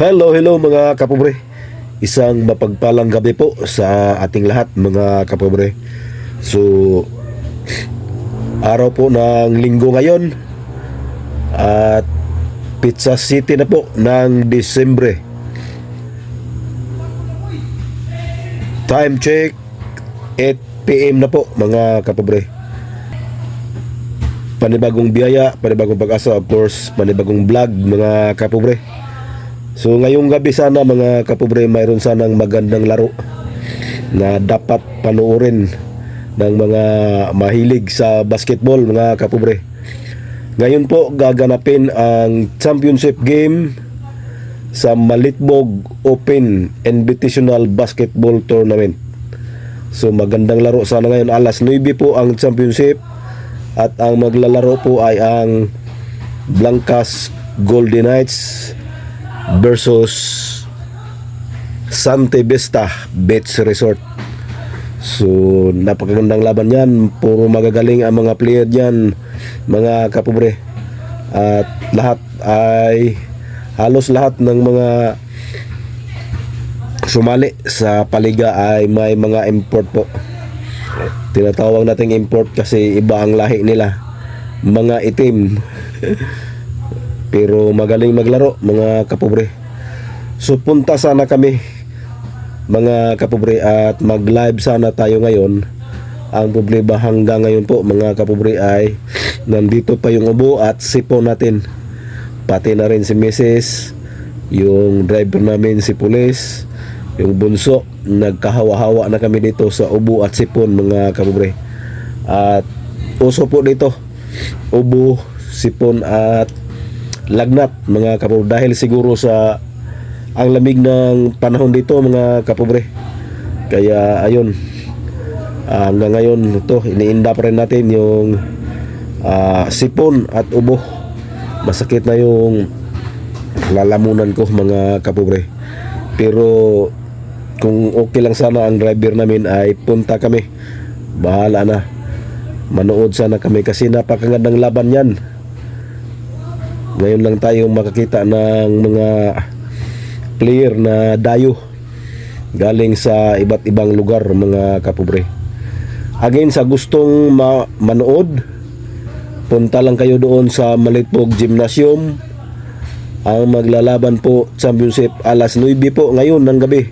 Hello, hello mga kapobre. Isang mapagpalang gabi po sa ating lahat mga kapobre. So, araw po ng linggo ngayon at Pizza City na po ng Disyembre. Time check 8 PM na po mga kapobre. Panibagong biyaya, panibagong pag-asa, of course, panibagong vlog mga kapobre. So ngayong gabi sana mga kapobre, mayroon sanang magandang laro na dapat panoorin ng mga mahilig sa basketball mga kapobre. Ngayon po gaganapin ang championship game sa Malitbog Open Invitational Basketball Tournament. So magandang laro sana ngayon. Alas 9 po ang championship at ang maglalaro po ay ang Blancas Golden Knights versus Sante Vista Beach Resort. So napakagandang laban yan. Puro magagaling ang mga player dyan mga kapobre. At halos lahat ng mga sumali sa paliga ay may mga import po. Tinatawag nating import kasi iba ang lahi nila, mga itim. Pero magaling maglaro mga kapobre. So punta sana kami mga kapobre at mag live sana tayo ngayon. Ang problema hanggang ngayon po mga kapobre ay nandito pa yung ubo at sipon natin. Pati na rin si Mrs., yung driver namin si Pulis, yung bunso. Nagkahawa-hawa na kami dito sa ubo at sipon mga kapobre. At uso po dito ubo, sipon at lagnat mga kapobre, dahil siguro sa ang lamig ng panahon dito mga kapobre. Kaya ayun, hanggang ngayon ito iniinda pa rin natin yung sipon at ubo. Masakit na yung lalamunan ko mga kapobre. Pero kung okay lang sana ang driver namin ay punta kami, bahala na, manood sana kami kasi napakagandang laban yan. Ngayon lang tayo makakita ng mga player na dayo galing sa iba't ibang lugar mga kapobre. Again, sa gustong manood, punta lang kayo doon sa Malitbog Gymnasium. Ang maglalaban po championship alas 9 po ngayon ng gabi.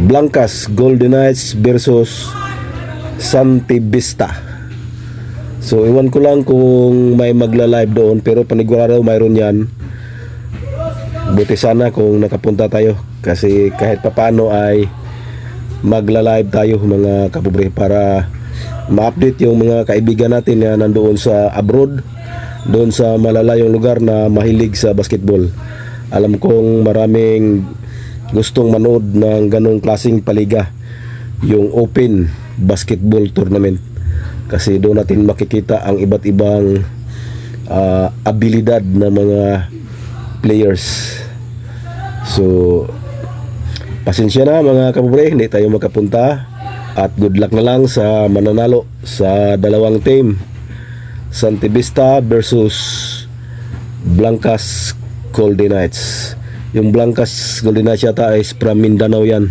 Blancas Golden Knights versus Sante Vista. So iwan ko lang kung may magla-live doon, pero panigurado mayroon yan. Buti sana kung nakapunta tayo kasi kahit papano ay magla-live tayo mga kapobre para ma-update yung mga kaibigan natin na nandoon sa abroad, doon sa malalayong lugar na mahilig sa basketball. Alam kong maraming gustong manood ng ganong klaseng paliga, yung Open Basketball Tournament, kasi doon natin makikita ang iba't ibang abilidad ng mga players. So pasensya na mga kapobre, hindi tayo makapunta. At good luck na lang sa mananalo sa dalawang team, Sante Vista versus Blancas Golden Knights. Yung Blancas Golden Knights yata is from Mindanao yan.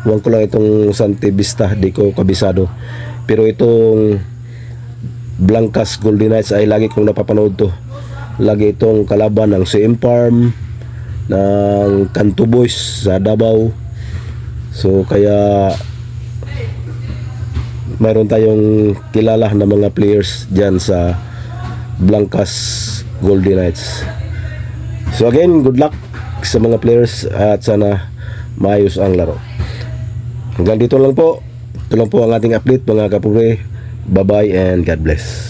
Huwag ko lang itong Sante Vista, di ko kabisado. Pero itong Blancas Golden Knights ay lagi kong napapanood to. Lagi itong kalaban ng CM Farm, ng Kanto Boys sa Davao. So kaya mayroon tayong kilala na mga players dyan sa Blancas Golden Knights. So again, good luck sa mga players at sana maayos ang laro. Hanggang dito lang po. Ito lang po ang ating update mga kapobre. Bye bye and God bless.